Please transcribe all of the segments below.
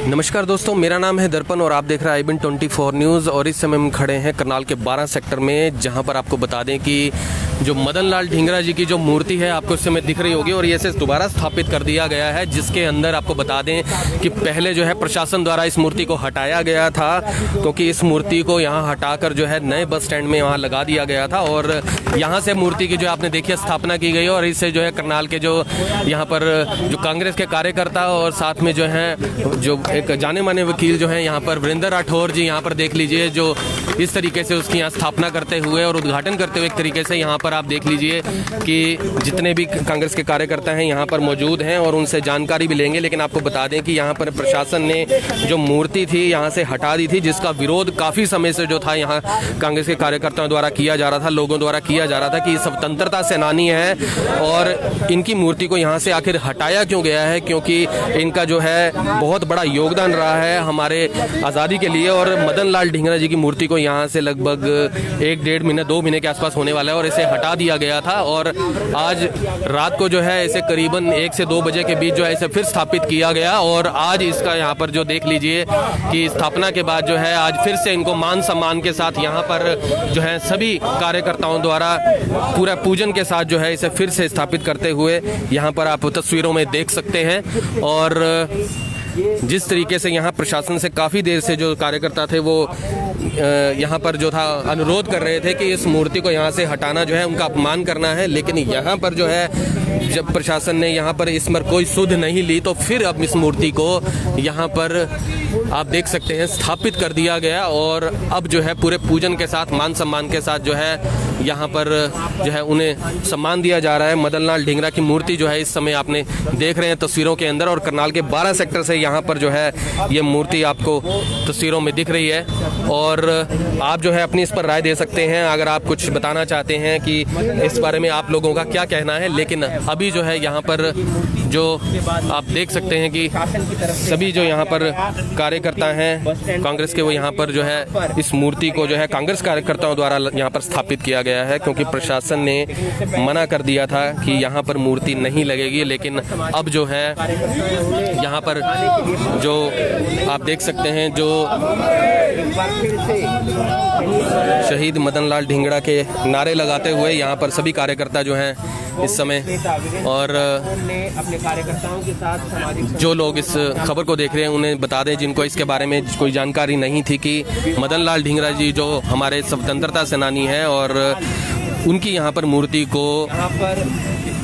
नमस्कार दोस्तों, मेरा नाम है दर्पण और आप देख रहे हैं IBN 24 न्यूज़। और इस समय हम खड़े हैं करनाल के 12 सेक्टर में, जहां पर आपको बता दें कि जो मदन लाल ढींगरा जी की जो मूर्ति है आपको इस समय दिख रही होगी और ये इसे दोबारा स्थापित कर दिया गया है, जिसके अंदर आपको बता दें कि पहले जो है प्रशासन द्वारा इस मूर्ति को हटाया गया था, क्योंकि इस मूर्ति को यहाँ हटाकर जो है नए बस स्टैंड में वहाँ लगा दिया गया था। और यहाँ से मूर्ति की जो आपने देखी स्थापना की गई और इससे जो है करनाल के जो यहाँ पर जो कांग्रेस के कार्यकर्ता और साथ में जो है जो एक जाने माने वकील जो है यहाँ पर वीरेंद्र राठौर जी, यहाँ पर देख लीजिए जो इस तरीके से उसकी यहाँ स्थापना करते हुए और उद्घाटन करते हुए एक तरीके से यहाँ पर आप देख लीजिए कि जितने भी कांग्रेस के कार्यकर्ता हैं यहाँ पर मौजूद हैं और उनसे जानकारी भी लेंगे। लेकिन आपको बता दें कि यहाँ पर प्रशासन ने जो मूर्ति थी यहाँ से हटा दी थी, जिसका विरोध काफ़ी समय से जो था यहाँ कांग्रेस के कार्यकर्ताओं द्वारा किया जा रहा था, लोगों द्वारा किया जा रहा था कि स्वतंत्रता सेनानी है और इनकी मूर्ति को यहाँ से आखिर हटाया क्यों गया है, क्योंकि इनका जो है बहुत बड़ा योगदान रहा है हमारे आज़ादी के लिए। और मदन लाल ढींगरा जी की मूर्ति को यहाँ से लगभग 1-1.5 महीने 2 महीने के आसपास होने वाला है और इसे हटा दिया गया था। और आज रात को जो है इसे करीबन 1 से 2 बजे के बीच जो है इसे फिर स्थापित किया गया। और आज इसका यहाँ पर जो देख लीजिए कि स्थापना के बाद जो है आज फिर से इनको मान सम्मान के साथ यहाँ पर जो है सभी कार्यकर्ताओं द्वारा पूरा पूजन के साथ जो है इसे फिर से स्थापित करते हुए यहाँ पर आप तस्वीरों में देख सकते हैं। और जिस तरीके से यहाँ प्रशासन से काफ़ी देर से जो कार्यकर्ता थे वो यहाँ पर जो था अनुरोध कर रहे थे कि इस मूर्ति को यहाँ से हटाना जो है उनका अपमान करना है, लेकिन यहाँ पर जो है जब प्रशासन ने यहाँ पर इस पर कोई सुध नहीं ली तो फिर अब इस मूर्ति को यहाँ पर आप देख सकते हैं स्थापित कर दिया गया। और अब जो है पूरे पूजन के साथ मान सम्मान के साथ जो है यहाँ पर जो है उन्हें सम्मान दिया जा रहा है। मदन लाल ढींगरा की मूर्ति जो है इस समय आपने देख रहे हैं तस्वीरों के अंदर और करनाल के 12 सेक्टर से यहाँ पर जो है ये मूर्ति आपको तस्वीरों में दिख रही है। और आप जो है अपनी इस पर राय दे सकते हैं अगर आप कुछ बताना चाहते हैं कि इस बारे में आप लोगों का क्या कहना है। लेकिन अभी जो है यहाँ पर जो आप देख सकते हैं कि सभी जो यहाँ पर कार्यकर्ता हैं कांग्रेस के, वो यहाँ पर जो है इस मूर्ति को जो है कांग्रेस कार्यकर्ताओं द्वारा यहाँ पर स्थापित किया गया है, क्योंकि प्रशासन ने मना कर दिया था कि यहाँ पर मूर्ति नहीं लगेगी। लेकिन अब जो है यहाँ पर जो आप देख सकते हैं जो शहीद मदन लाल ढींगरा के नारे लगाते हुए यहाँ पर सभी कार्यकर्ता जो हैं इस समय, और अपने कार्यकर्ताओं के साथ जो लोग इस खबर को देख रहे हैं उन्हें बता दें जिनको इसके बारे में कोई जानकारी नहीं थी कि मदन लाल ढींगरा जी जो हमारे स्वतंत्रता सेनानी हैं और उनकी यहाँ पर मूर्ति को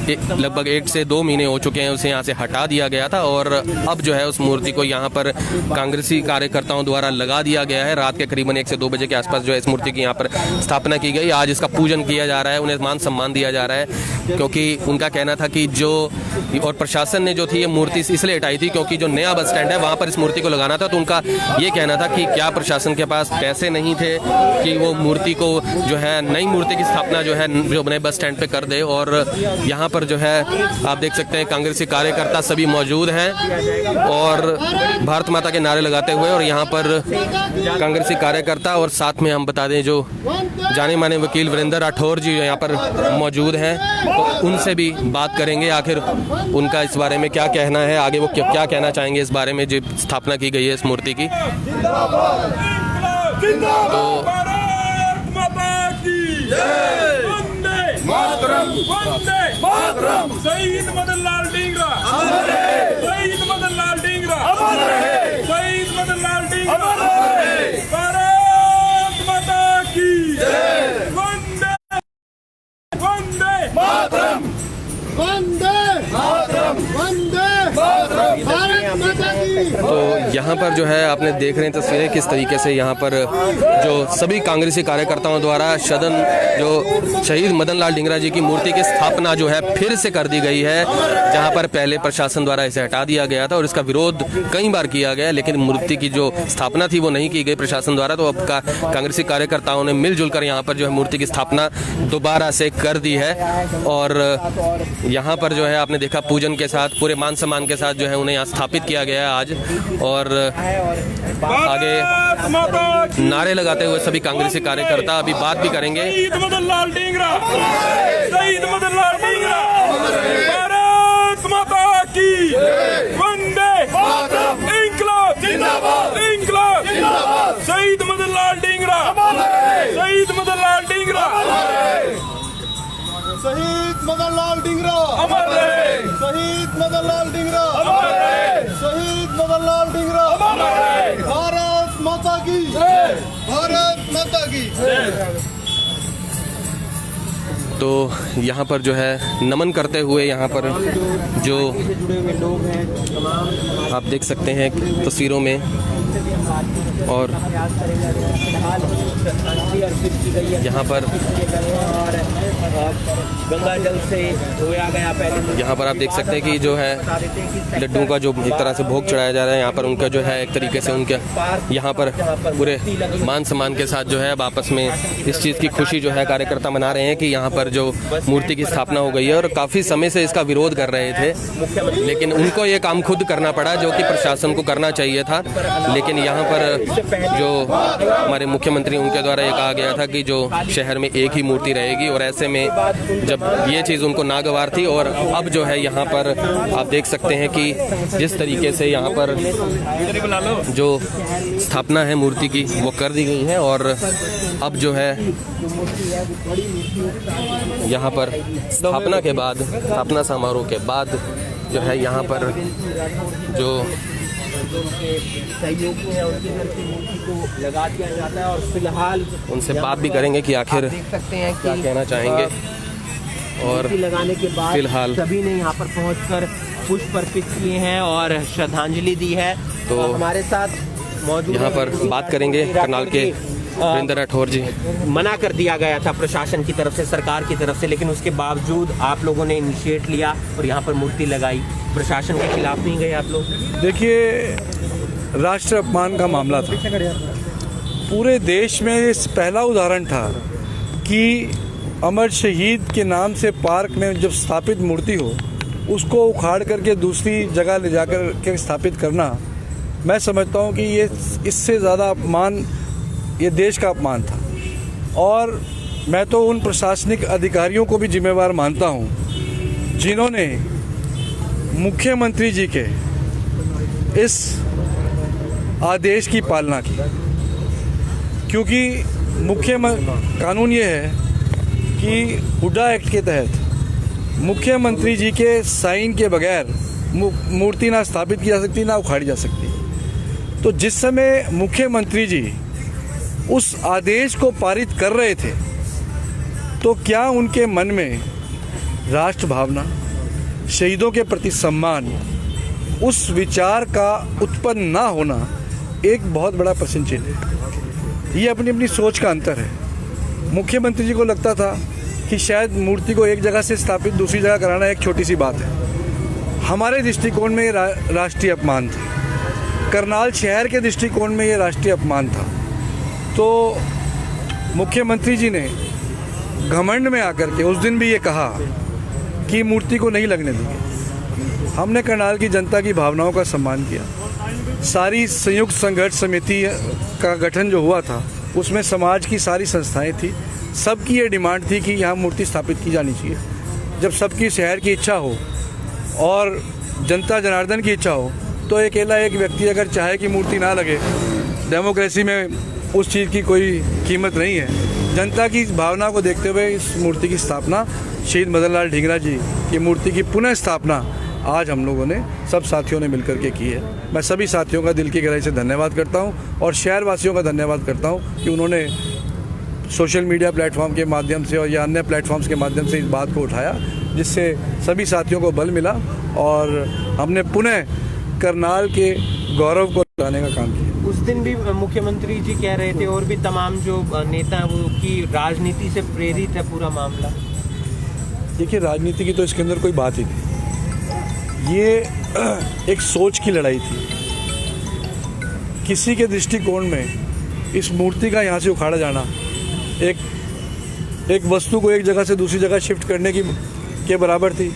लगभग 1 से 2 महीने हो चुके हैं उसे यहाँ से हटा दिया गया था। और अब जो है उस मूर्ति को यहाँ पर कांग्रेसी कार्यकर्ताओं द्वारा लगा दिया गया है। रात के करीबन 1 से 2 बजे के आसपास जो है इस मूर्ति की यहाँ पर स्थापना की गई। आज इसका पूजन किया जा रहा है, उन्हें मान सम्मान दिया जा रहा है, क्योंकि उनका कहना था कि जो और प्रशासन ने जो थी ये मूर्ति इसलिए हटाई थी क्योंकि जो नया बस स्टैंड है वहाँ पर इस मूर्ति को लगाना था। तो उनका ये कहना था कि क्या प्रशासन के पास पैसे नहीं थे कि वो मूर्ति को जो है नई मूर्ति की स्थापना जो है जो नए बस स्टैंड पे कर दे। और यहाँ पर जो है आप देख सकते हैं कांग्रेसी कार्यकर्ता सभी मौजूद हैं और भारत माता के नारे लगाते हुए, और यहाँ पर कांग्रेसी कार्यकर्ता और साथ में हम बता दें जो जाने माने वकील वीरेंद्र राठौर जी यहाँ पर मौजूद हैं, तो उनसे भी बात करेंगे आखिर उनका इस बारे में क्या कहना है, आगे वो क्या कहना चाहेंगे इस बारे में जो स्थापना की गई है इस मूर्ति की। तो शहीद मदन लाल ढींगरा, शहीद मदन लाल ढींगरा, शहीद मदन लाल ढींगरा, भारत माता की वंदे वंदे मातरम, वंदे मातरम, वंदे मातरम, भारत माता की। तो यहाँ पर जो है आपने देख रहे हैं तस्वीरें किस तरीके से यहाँ पर जो सभी कांग्रेसी कार्यकर्ताओं द्वारा सदन जो शहीद मदन लाल ढींगरा जी की मूर्ति की स्थापना जो है फिर से कर दी गई है, जहाँ पर पहले प्रशासन द्वारा इसे हटा दिया गया था और इसका विरोध कई बार किया गया, लेकिन मूर्ति की जो स्थापना थी वो नहीं की गई प्रशासन द्वारा। तो अब कांग्रेसी कार्यकर्ताओं ने मिलजुल कर यहाँ पर जो है मूर्ति की स्थापना दोबारा से कर दी है। और यहाँ पर जो है आपने देखा पूजन के साथ पूरे मान सम्मान के साथ जो है उन्हें यहाँ स्थापित किया गया है आज। और आगे नारे लगाते हुए सभी कांग्रेसी कार्यकर्ता अभी बात भी करेंगे। शहीद मदन लाल ढींगरा, शहीद मदन लाल ढींगरा, भारत माता की वंदे मदन लाल ढींगरा अमर रहे, शहीद मदन लाल ढींगरा अमर रहे, शहीद मदन लाल ढींगरा अमर रहे। भारत माता की जय। भारत माता की तो यहाँ पर जो है नमन करते हुए यहाँ पर जो आप देख सकते हैं तस्वीरों में, और यहाँ पर गंगा जल से धोया गया पहले। यहाँ पर आप देख सकते हैं कि जो है लड्डुओं का जो एक तरह से भोग चढ़ाया जा रहा है। यहाँ पर उनका जो है एक तरीके से उनके यहाँ पर पूरे मान सम्मान के साथ जो है अब आपस में इस चीज़ की खुशी जो है कार्यकर्ता मना रहे हैं कि यहाँ पर जो मूर्ति की स्थापना हो गई है, और काफ़ी समय से इसका विरोध कर रहे थे, लेकिन उनको ये काम खुद करना पड़ा जो कि प्रशासन को करना चाहिए था। लेकिन यहाँ पर जो हमारे मुख्यमंत्री उनके द्वारा ये कहा गया था कि जो शहर में एक ही मूर्ति रहेगी, और ऐसे में जब ये चीज़ उनको नागवार थी, और अब जो है यहाँ पर आप देख सकते हैं कि जिस तरीके से यहाँ पर जो स्थापना है मूर्ति की वो कर दी गई है, और अब जो है यहाँ पर स्थापना के बाद, स्थापना समारोह के बाद जो है यहाँ पर जो सहयोगी है उनके घर से मूर्ति को लगा दिया जाता है। और फिलहाल उनसे बात भी करेंगे कि आखिर देख सकते हैं क्या कहना चाहेंगे। और मूर्ति लगाने के बाद फिलहाल सभी ने यहाँ पर पहुंचकर पुष्प अर्पित किए हैं और श्रद्धांजलि दी है। तो हमारे साथ मौजूद यहाँ पर बात करेंगे करनाल के वीरेंद्र राठौर जी। मना कर दिया गया था प्रशासन की तरफ से, सरकार की तरफ से, लेकिन उसके बावजूद आप लोगों ने इनिशिएट लिया और यहाँ पर मूर्ति लगाई। प्रशासन के खिलाफ नहीं गए आप लोग? देखिए, राष्ट्र अपमान का मामला था। पूरे देश में इस पहला उदाहरण था कि अमर शहीद के नाम से पार्क में जब स्थापित मूर्ति हो, उसको उखाड़ करके दूसरी जगह ले जाकर के स्थापित करना, मैं समझता हूँ कि ये इससे ज़्यादा अपमान, ये देश का अपमान था। और मैं तो उन प्रशासनिक अधिकारियों को भी जिम्मेवार मानता हूँ जिन्होंने मुख्यमंत्री जी के इस आदेश की पालना की, क्योंकि कानून ये है कि हुड्डा एक्ट के तहत मुख्यमंत्री जी के साइन के बगैर मूर्ति ना स्थापित की जा सकती, ना उखाड़ी जा सकती। तो जिस समय मुख्यमंत्री जी उस आदेश को पारित कर रहे थे, तो क्या उनके मन में राष्ट्र भावना, शहीदों के प्रति सम्मान, उस विचार का उत्पन्न ना होना एक बहुत बड़ा प्रश्न चिन्ह है। ये अपनी अपनी सोच का अंतर है। मुख्यमंत्री जी को लगता था कि शायद मूर्ति को एक जगह से स्थापित दूसरी जगह कराना एक छोटी सी बात है। हमारे दृष्टिकोण में ये राष्ट्रीय अपमान था, करनाल शहर के दृष्टिकोण में ये राष्ट्रीय अपमान था। तो मुख्यमंत्री जी ने घमंड में आकर के उस दिन भी ये कहा कि मूर्ति को नहीं लगने देंगे। हमने करनाल की जनता की भावनाओं का सम्मान किया। सारी संयुक्त संघर्ष समिति का गठन जो हुआ था, उसमें समाज की सारी संस्थाएं थी, सबकी ये डिमांड थी कि यहाँ मूर्ति स्थापित की जानी चाहिए। जब सबकी शहर की इच्छा हो और जनता जनार्दन की इच्छा हो, तो अकेला एक व्यक्ति अगर चाहे कि मूर्ति ना लगे, डेमोक्रेसी में उस चीज़ की कोई कीमत नहीं है। जनता की भावना को देखते हुए इस मूर्ति की स्थापना, शहीद मदन लाल ढींगरा जी की मूर्ति की पुनः स्थापना आज हम लोगों ने, सब साथियों ने मिलकर के की है। मैं सभी साथियों का दिल की गहराई से धन्यवाद करता हूं, और शहरवासियों का धन्यवाद करता हूं कि उन्होंने सोशल मीडिया प्लेटफॉर्म के माध्यम से और या अन्य प्लेटफॉर्म्स के माध्यम से इस बात को उठाया, जिससे सभी साथियों को बल मिला और हमने पुनः करनाल के गौरव को लाने का काम किया। उस दिन भी मुख्यमंत्री जी कह रहे थे, और भी तमाम जो नेता हैं, वो की राजनीति से प्रेरित है पूरा मामला। देखिए, राजनीति की तो इसके अंदर कोई बात ही नहीं। ये एक सोच की लड़ाई थी। किसी के दृष्टिकोण में इस मूर्ति का यहाँ से उखाड़ा जाना एक वस्तु को एक जगह से दूसरी जगह शिफ्ट करने के बराबर थी,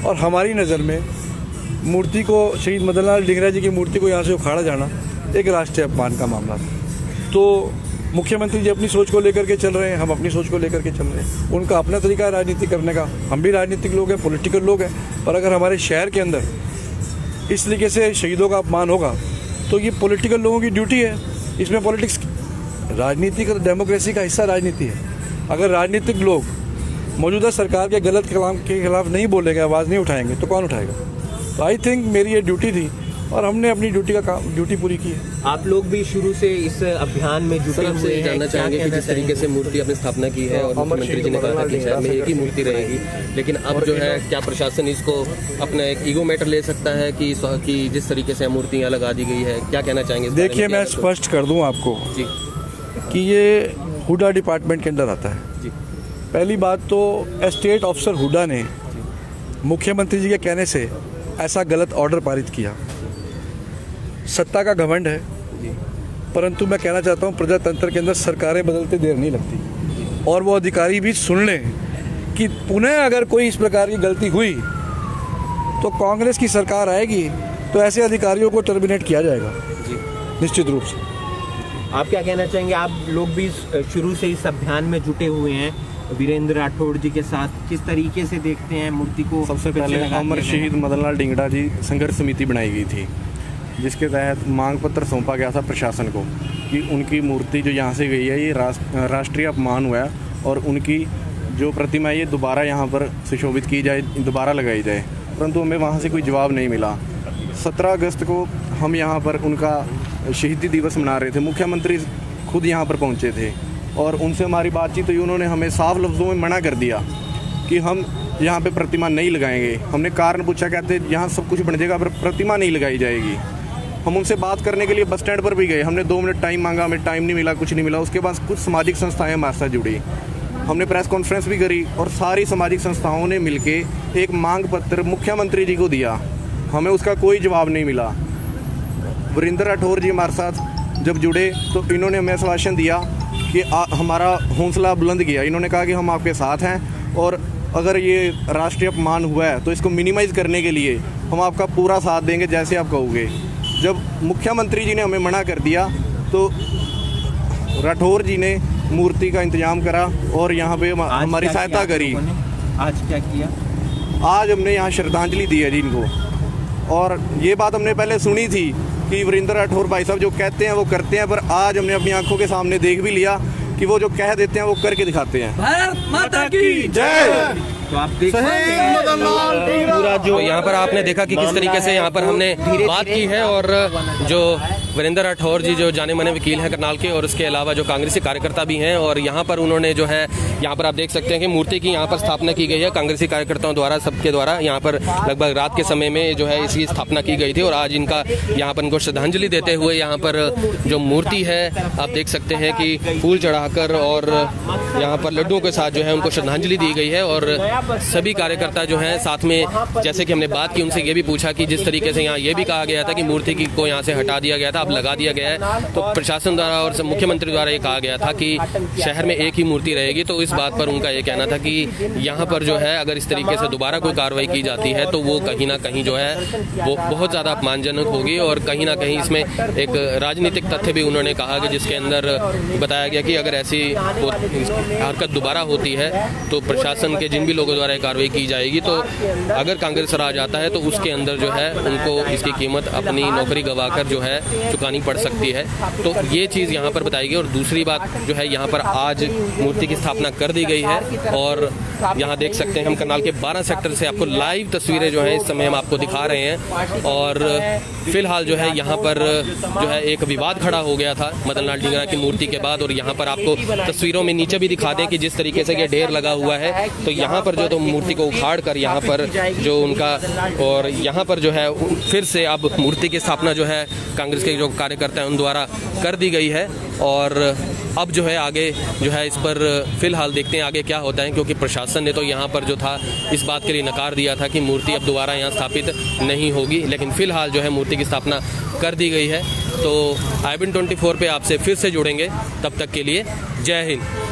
और हमारी नज़र में मूर्ति को, शहीद मदन लाल ढींगरा जी की मूर्ति को यहाँ से उखाड़ा जाना एक राष्ट्रीय अपमान का मामला था। तो मुख्यमंत्री जी अपनी सोच को लेकर के चल रहे हैं, हम अपनी सोच को लेकर के चल रहे हैं। उनका अपना तरीका है राजनीति करने का, हम भी राजनीतिक लोग हैं, पॉलिटिकल लोग हैं। पर अगर हमारे शहर के अंदर इस तरीके से शहीदों का अपमान होगा, तो ये पॉलिटिकल लोगों की ड्यूटी है। इसमें पॉलिटिक्स, राजनीति का, डेमोक्रेसी का हिस्सा राजनीति है। अगर राजनीतिक लोग मौजूदा सरकार के गलत कलाम के खिलाफ नहीं बोलेंगे, आवाज़ नहीं उठाएंगे तो कौन उठाएगा। तो आई थिंक मेरी ये ड्यूटी थी और हमने अपनी ड्यूटी पूरी की है। आप लोग भी शुरू से इस अभियान में जुटे हुए हैं, जानना चाहेंगे कि जिस तरीके से मूर्ति आपने स्थापना की है और मुख्यमंत्री जी ने कहा था कि शहर में एक ही मूर्ति रहेगी, लेकिन अब जो है क्या प्रशासन इसको अपना एक ईगो मैटर ले सकता है कि जिस तरीके से मूर्तियाँ लगा दी गई है, क्या कहना चाहेंगे? देखिए, मैं स्पष्ट कर दूं आपको जी कि ये हुडा डिपार्टमेंट के अंदर आता है। जी पहली बात तो एस्टेट ऑफिसर हुडा ने मुख्यमंत्री जी के कहने से ऐसा गलत ऑर्डर पारित किया। सत्ता का घमंड है, परंतु मैं कहना चाहता हूँ प्रजातंत्र के अंदर सरकारें बदलते देर नहीं लगती और वो अधिकारी भी सुन लें कि पुनः अगर कोई इस प्रकार की गलती हुई तो कांग्रेस की सरकार आएगी तो ऐसे अधिकारियों को टर्मिनेट किया जाएगा निश्चित रूप से। आप क्या कहना चाहेंगे? आप लोग भी शुरू से इस अभियान में जुटे हुए हैं वीरेंद्र राठौड़ जी के साथ, किस तरीके से देखते हैं मूर्ति को? सबसे पहले अमर शहीद मदन लाल ढींगरा जी संघर्ष समिति बनाई गई थी, जिसके तहत मांग पत्र सौंपा गया था प्रशासन को कि उनकी मूर्ति जो यहाँ से गई है ये राष्ट्रीय अपमान हुआ है और उनकी जो प्रतिमा है ये दोबारा यहाँ पर सुशोभित की जाए, दोबारा लगाई जाए, परंतु हमें वहाँ से कोई जवाब नहीं मिला। 17 अगस्त को हम यहाँ पर उनका शहीदी दिवस मना रहे थे, मुख्यमंत्री खुद यहाँ पर पहुँचे थे और उनसे हमारी बातचीत हुई। उन्होंने हमें साफ लफ्ज़ों में मना कर दिया कि हम यहाँ पे प्रतिमा नहीं लगाएंगे। हमने कारण पूछा, कहते यहाँ सब कुछ बन जाएगा पर प्रतिमा नहीं लगाई जाएगी। हम उनसे बात करने के लिए बस स्टैंड पर भी गए, हमने 2 मिनट टाइम मांगा, हमें टाइम नहीं मिला, कुछ नहीं मिला। उसके बाद कुछ सामाजिक संस्थाएं हमारे साथ जुड़ी, हमने प्रेस कॉन्फ्रेंस भी करी और सारी सामाजिक संस्थाओं ने मिलके एक मांग पत्र मुख्यमंत्री जी को दिया, हमें उसका कोई जवाब नहीं मिला। वीरेंद्र राठौर जी हमारे साथ जब जुड़े तो इन्होंने हमें आश्वासन दिया कि हमारा हौसला बुलंद किया। इन्होंने कहा कि हम आपके साथ हैं और अगर ये राष्ट्रीय अपमान हुआ है तो इसको मिनिमाइज़ करने के लिए हम आपका पूरा साथ देंगे जैसे आप कहोगे। जब मुख्यमंत्री जी ने हमें मना कर दिया तो राठौर जी ने मूर्ति का इंतजाम करा और यहाँ पे हमारी सहायता करी। आज क्या किया? आज हमने यहाँ श्रद्धांजलि दी है जी इनको, और ये बात हमने पहले सुनी थी कि वीरेंद्र राठौर भाई साहब जो कहते हैं वो करते हैं, पर आज हमने अपनी आंखों के सामने देख भी लिया कि वो जो कह देते हैं वो करके दिखाते हैं। भारत माता की जय। तो आप देख पूरा तो यहाँ पर आपने देखा कि किस तरीके से यहाँ पर हमने बात की है और जो वीरेंद्र राठौर जी जो जाने माने वकील हैं करनाल के और उसके अलावा जो कांग्रेसी कार्यकर्ता भी हैं और यहाँ पर उन्होंने जो है यहाँ पर आप देख सकते हैं कि मूर्ति की यहाँ पर स्थापना की गई है कांग्रेसी कार्यकर्ताओं द्वारा, सबके द्वारा। यहाँ पर लगभग रात के समय में जो है इसकी स्थापना की गई थी और आज इनका यहाँ पर इनको श्रद्धांजलि देते हुए यहाँ पर जो मूर्ति है आप देख सकते हैं कि फूल चढ़ाकर और यहाँ पर लड्डुओं के साथ जो है उनको श्रद्धांजलि दी गई है। और सभी कार्यकर्ता जो हैं साथ में, जैसे कि हमने बात की उनसे ये भी पूछा कि जिस तरीके से यहाँ ये भी कहा गया था कि मूर्ति को यहाँ से हटा दिया गया था, अब लगा दिया गया है, तो प्रशासन द्वारा और मुख्यमंत्री द्वारा ये कहा गया था कि शहर में एक ही मूर्ति रहेगी। तो इस बात पर उनका ये कहना था कि यहाँ पर जो है अगर इस तरीके से दोबारा कोई कार्रवाई की जाती है तो वो कहीं ना कहीं जो है वो बहुत ज़्यादा अपमानजनक होगी और कहीं ना कहीं इसमें एक राजनीतिक तथ्य भी उन्होंने कहा कि जिसके अंदर बताया गया कि अगर ऐसी हरकत दोबारा होती है तो प्रशासन के जिन भी लोगों द्वारा कार्रवाई की जाएगी। तो अगर कांग्रेस राज आता है तो उसके अंदर जो है उनको इसकी कीमत अपनी नौकरी गंवाकर जो है चुकानी पड़ सकती है। तो ये चीज़ यहाँ पर बताई गई। और दूसरी बात जो है यहाँ पर आज मूर्ति की स्थापना कर दी गई है और यहाँ देख सकते हैं हम करनाल के 12 सेक्टर से आपको लाइव तस्वीरें जो हैं इस समय हम आपको दिखा रहे हैं। और फिलहाल जो है यहाँ पर जो है एक विवाद खड़ा हो गया था मदन लाल ढींगरा की मूर्ति के बाद। और यहाँ पर आपको तस्वीरों में नीचे भी दिखा दें कि जिस तरीके से ये ढेर लगा हुआ है तो यहाँ पर जो तो मूर्ति को उखाड़ कर यहाँ पर जो उनका और यहाँ पर जो है फिर से अब मूर्ति की स्थापना जो है कांग्रेस के जो कार्यकर्ता हैं उन द्वारा कर दी गई है। और अब जो है आगे जो है इस पर फिलहाल देखते हैं आगे क्या होता है, क्योंकि प्रशासन ने तो यहाँ पर जो था इस बात के लिए नकार दिया था कि मूर्ति अब दोबारा यहाँ स्थापित नहीं होगी, लेकिन फिलहाल जो है मूर्ति की स्थापना कर दी गई है। तो IBN 24 पे आपसे फिर से जुड़ेंगे, तब तक के लिए जय हिंद।